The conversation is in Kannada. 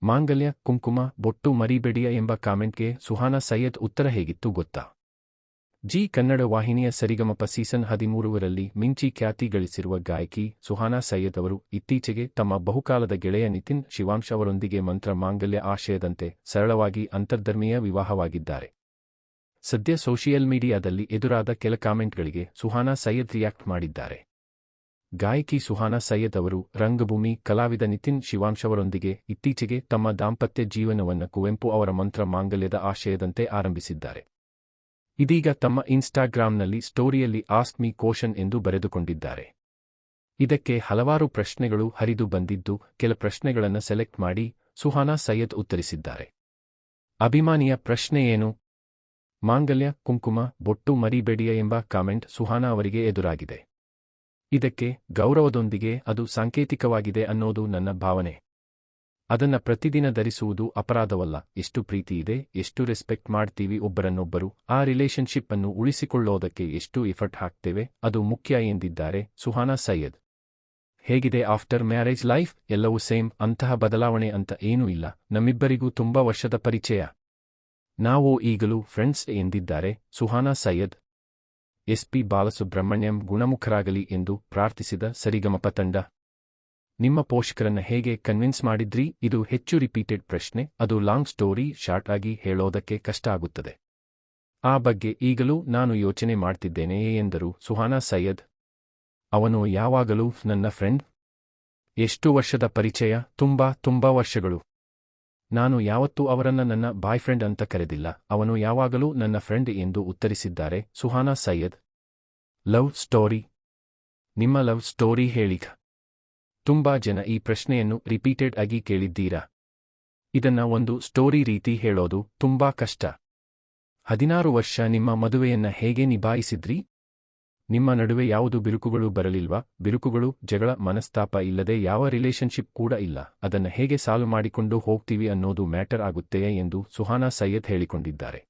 ಮಾಂಗಲ್ಯ, ಕುಂಕುಮ, ಬೊಟ್ಟು ಮರಿಬೇಡಿಯ ಎಂಬ ಕಾಮೆಂಟ್ಗೆ ಸುಹಾನಾ ಸೈಯದ್ ಉತ್ತರ ಹೇಗಿತ್ತು ಗೊತ್ತಾ? ಜಿ ಕನ್ನಡ ವಾಹಿನಿಯ ಸರಿಗಮಪ ಸೀಸನ್ 13ರಲ್ಲಿ ಮಿಂಚಿ ಖ್ಯಾತಿ ಗಳಿಸಿರುವ ಗಾಯಕಿ ಸುಹಾನಾ ಸೈಯದ್ ಅವರು ಇತ್ತೀಚೆಗೆ ತಮ್ಮ ಬಹುಕಾಲದ ಗೆಳೆಯ ನಿತಿನ್ ಶಿವಾಂಶ್ ಅವರೊಂದಿಗೆ ಮಂತ್ರ ಮಾಂಗಲ್ಯ ಆಶಯದಂತೆ ಸರಳವಾಗಿ ಅಂತರ್ಧರ್ಮೀಯ ವಿವಾಹವಾಗಿದ್ದಾರೆ. ಸದ್ಯ ಸೋಷಿಯಲ್ ಮೀಡಿಯಾದಲ್ಲಿ ಎದುರಾದ ಕೆಲ ಕಾಮೆಂಟ್ಗಳಿಗೆ ಸುಹಾನಾ ಸೈಯದ್ ರಿಯಾಕ್ಟ್ ಮಾಡಿದ್ದಾರೆ. ಗಾಯಕಿ ಸುಹಾನಾ ಸೈಯದ್ ಅವರು ರಂಗಭೂಮಿ ಕಲಾವಿದ ನಿತಿನ್ ಶಿವಾಂಶ್ ಅವರೊಂದಿಗೆ ಇತ್ತೀಚೆಗೆ ತಮ್ಮ ದಾಂಪತ್ಯ ಜೀವನವನ್ನು ಕುವೆಂಪು ಅವರ ಮಂತ್ರ ಮಾಂಗಲ್ಯದ ಆಶಯದಂತೆ ಆರಂಭಿಸಿದ್ದಾರೆ. ಇದೀಗ ತಮ್ಮ ಇನ್ಸ್ಟಾಗ್ರಾಂನಲ್ಲಿ ಸ್ಟೋರಿಯಲ್ಲಿ ಆಸ್ಕ್ ಮೀ ಕ್ವೋಷನ್ ಎಂದು ಬರೆದುಕೊಂಡಿದ್ದಾರೆ. ಇದಕ್ಕೆ ಹಲವಾರು ಪ್ರಶ್ನೆಗಳು ಹರಿದು ಬಂದಿದ್ದು, ಕೆಲ ಪ್ರಶ್ನೆಗಳನ್ನು ಸೆಲೆಕ್ಟ್ ಮಾಡಿ ಸುಹಾನಾ ಸೈಯದ್ ಉತ್ತರಿಸಿದ್ದಾರೆ. ಅಭಿಮಾನಿಯ ಪ್ರಶ್ನೆ ಏನು? ಮಾಂಗಲ್ಯ, ಕುಂಕುಮ, ಬೊಟ್ಟು ಮರಿಬೇಡಿಯ ಎಂಬ ಕಾಮೆಂಟ್ ಸುಹಾನಾ ಅವರಿಗೆ ಎದುರಾಗಿದೆ. ಇದಕ್ಕೆ ಗೌರವದೊಂದಿಗೆ ಅದು ಸಾಂಕೇತಿಕವಾಗಿದೆ ಅನ್ನೋದು ನನ್ನ ಭಾವನೆ. ಅದನ್ನ ಪ್ರತಿದಿನ ಧರಿಸುವುದು ಅಪರಾಧವಲ್ಲ. ಎಷ್ಟು ಪ್ರೀತಿ ಇದೆ, ಎಷ್ಟು ರೆಸ್ಪೆಕ್ಟ್ ಮಾಡ್ತೀವಿ ಒಬ್ಬರನ್ನೊಬ್ಬರು, ಆ ರಿಲೇಶನ್ಶಿಪ್ ಅನ್ನು ಉಳಿಸಿಕೊಳ್ಳೋದಕ್ಕೆ ಎಷ್ಟು ಎಫರ್ಟ್ ಹಾಕ್ತೇವೆ, ಅದು ಮುಖ್ಯ ಎಂದಿದ್ದಾರೆ ಸುಹಾನಾ ಸೈಯದ್. ಹೇಗಿದೆ ಆಫ್ಟರ್ ಮ್ಯಾರೇಜ್ ಲೈಫ್? ಎಲ್ಲವೂ ಸೇಮ್, ಅಂತಹ ಬದಲಾವಣೆ ಅಂತ ಏನೂ ಇಲ್ಲ. ನಮ್ಮಿಬ್ಬರಿಗೂ ತುಂಬಾ ವರ್ಷದ ಪರಿಚಯ. ನಾವು ಈಗಲೂ ಫ್ರೆಂಡ್ಸ್ ಎಂದಿದ್ದಾರೆ ಸುಹಾನಾ ಸೈಯದ್. ಎಸ್.ಪಿ. ಬಾಲಸುಬ್ರಹ್ಮಣ್ಯಂ ಗುಣಮುಖರಾಗಲಿ ಎಂದು ಪ್ರಾರ್ಥಿಸಿದ ಸರಿಗಮಪ ತಂಡ. ನಿಮ್ಮ ಪೋಷಕರನ್ನ ಹೇಗೆ ಕನ್ವಿನ್ಸ್ ಮಾಡಿದ್ರಿ? ಇದು ಹೆಚ್ಚು ರಿಪೀಟೆಡ್ ಪ್ರಶ್ನೆ. ಅದು ಲಾಂಗ್ ಸ್ಟೋರಿ ಶಾರ್ಟ್ ಆಗಿ ಹೇಳೋದಕ್ಕೆ ಕಷ್ಟ ಆಗುತ್ತದೆ. ಆ ಬಗ್ಗೆ ಈಗಲೂ ನಾನು ಯೋಚನೆ ಮಾಡ್ತಿದ್ದೇನೆ ಎಂದರು ಸುಹಾನಾ ಸೈಯದ್. ಅವನು ಯಾವಾಗಲೂ ನನ್ನ ಫ್ರೆಂಡ್. ಎಷ್ಟು ವರ್ಷದ ಪರಿಚಯ? ತುಂಬಾ ವರ್ಷಗಳು. ನಾನು ಯಾವತ್ತೂ ಅವರನ್ನ ನನ್ನ ಬಾಯ್ ಫ್ರೆಂಡ್ ಅಂತ ಕರೆದಿಲ್ಲ. ಅವನು ಯಾವಾಗಲೂ ನನ್ನ ಫ್ರೆಂಡ್ ಎಂದು ಉತ್ತರಿಸಿದ್ದಾರೆ ಸುಹಾನಾ ಸೈಯದ್. Love story? ನಿಮ್ಮ ಲವ್ ಸ್ಟೋರಿ ಹೇಳಿ. ತುಂಬಾ ಜನ ಈ ಪ್ರಶ್ನೆಯನ್ನು ರಿಪೀಟೆಡ್ ಆಗಿ ಕೇಳಿದ್ದೀರಾ. ಇದನ್ನ ಒಂದು ಸ್ಟೋರಿ ರೀತಿ ಹೇಳೋದು ತುಂಬಾ ಕಷ್ಟ. 16 ವರ್ಷ ನಿಮ್ಮ ಮದುವೆಯನ್ನ ಹೇಗೆ ನಿಭಾಯಿಸಿದ್ರಿ? ನಿಮ್ಮ ನಡುವೆ ಯಾವುದು ಬಿರುಕುಗಳು ಬರಲಿಲ್ವಾ? ಬಿರುಕುಗಳು, ಜಗಳ, ಮನಸ್ತಾಪ ಇಲ್ಲದೆ ಯಾವ ರಿಲೇಶನ್ಶಿಪ್ ಕೂಡ ಇಲ್ಲ. ಅದನ್ನ ಹೇಗೆ ಸಾಲ್ವ್ ಮಾಡಿಕೊಂಡು ಹೋಗ್ತೀವಿ ಅನ್ನೋದು ಮ್ಯಾಟರ್ ಆಗುತ್ತೆಯೇ ಎಂದು ಸುಹಾನಾ ಸೈಯದ್ ಹೇಳಿಕೊಂಡಿದ್ದಾರೆ.